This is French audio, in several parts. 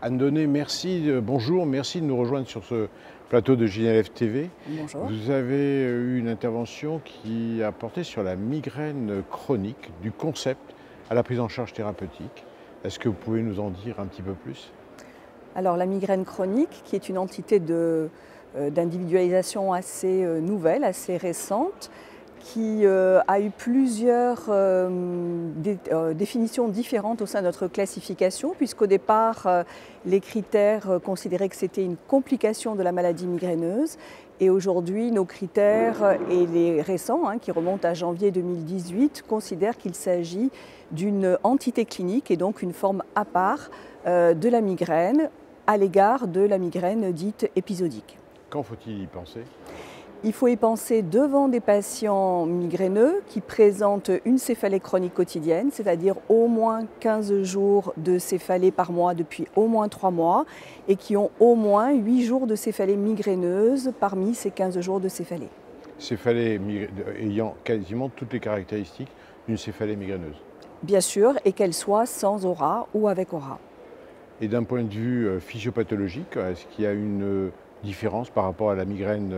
Anne Donnet, merci, bonjour, merci de nous rejoindre sur ce plateau de JNLF TV. Bonjour. Vous avez eu une intervention qui a porté sur la migraine chronique, du concept à la prise en charge thérapeutique. Est-ce que vous pouvez nous en dire un petit peu plus? Alors la migraine chronique, qui est une entité d'individualisation assez nouvelle, assez récente, qui a eu plusieurs définitions différentes au sein de notre classification, puisqu'au départ, les critères considéraient que c'était une complication de la maladie migraineuse. Et aujourd'hui, nos critères, et les récents, qui remontent à janvier 2018, considèrent qu'il s'agit d'une entité clinique et donc une forme à part de la migraine à l'égard de la migraine dite épisodique. Quand faut-il y penser? Il faut y penser devant des patients migraineux qui présentent une céphalée chronique quotidienne, c'est-à-dire au moins 15 jours de céphalée par mois depuis au moins 3 mois et qui ont au moins 8 jours de céphalée migraineuse parmi ces 15 jours de céphalée. Céphalée ayant quasiment toutes les caractéristiques d'une céphalée migraineuse. Bien sûr, et qu'elle soit sans aura ou avec aura. Et d'un point de vue physiopathologique, est-ce qu'il y a une différence par rapport à la migraine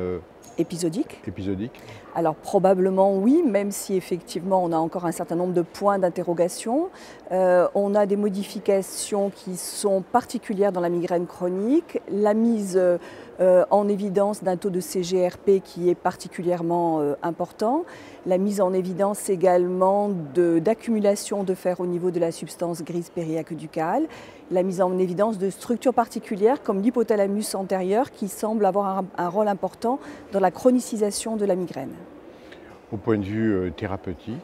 Épisodique? Alors probablement oui, même si effectivement on a encore un certain nombre de points d'interrogation. On a des modifications qui sont particulières dans la migraine chronique, la mise en évidence d'un taux de CGRP qui est particulièrement important, la mise en évidence également d'accumulation de fer au niveau de la substance grise périaqueducale, la mise en évidence de structures particulières comme l'hypothalamus antérieur qui semble avoir un rôle important dans la chronicisation de la migraine. Au point de vue thérapeutique?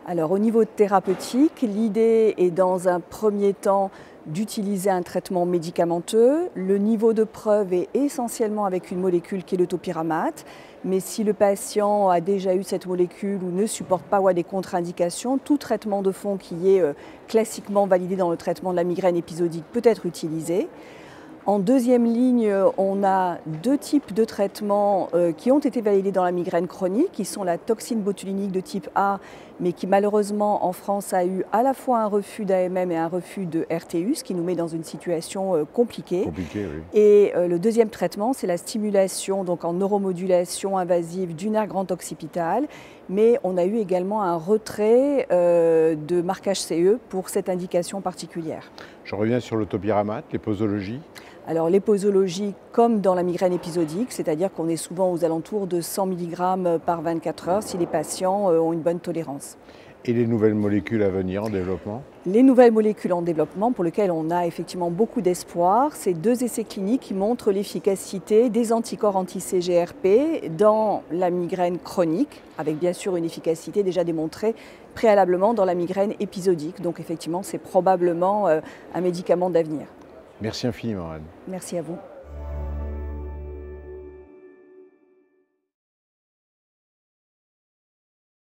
Alors au niveau thérapeutique, l'idée est dans un premier temps d'utiliser un traitement médicamenteux. Le niveau de preuve est essentiellement avec une molécule qui est le topiramate, mais si le patient a déjà eu cette molécule ou ne supporte pas ou a des contre-indications, tout traitement de fond qui est classiquement validé dans le traitement de la migraine épisodique peut être utilisé. En deuxième ligne, on a 2 types de traitements qui ont été validés dans la migraine chronique, qui sont la toxine botulinique de type A, mais qui malheureusement en France a eu à la fois un refus d'AMM et un refus de RTU, ce qui nous met dans une situation compliquée. Oui. Et le deuxième traitement, c'est la stimulation donc en neuromodulation invasive du nerf grand occipital, mais on a eu également un retrait de marquage CE pour cette indication particulière. Je reviens sur le topiramate, les posologies. Alors les posologies, comme dans la migraine épisodique, c'est-à-dire qu'on est souvent aux alentours de 100 mg par 24 heures si les patients ont une bonne tolérance. Et les nouvelles molécules à venir en développement? Les nouvelles molécules en développement pour lesquelles on a effectivement beaucoup d'espoir, c'est 2 essais cliniques qui montrent l'efficacité des anticorps anti-CGRP dans la migraine chronique, avec bien sûr une efficacité déjà démontrée préalablement dans la migraine épisodique. Donc effectivement, c'est probablement un médicament d'avenir. Merci infiniment, Anne. Merci à vous.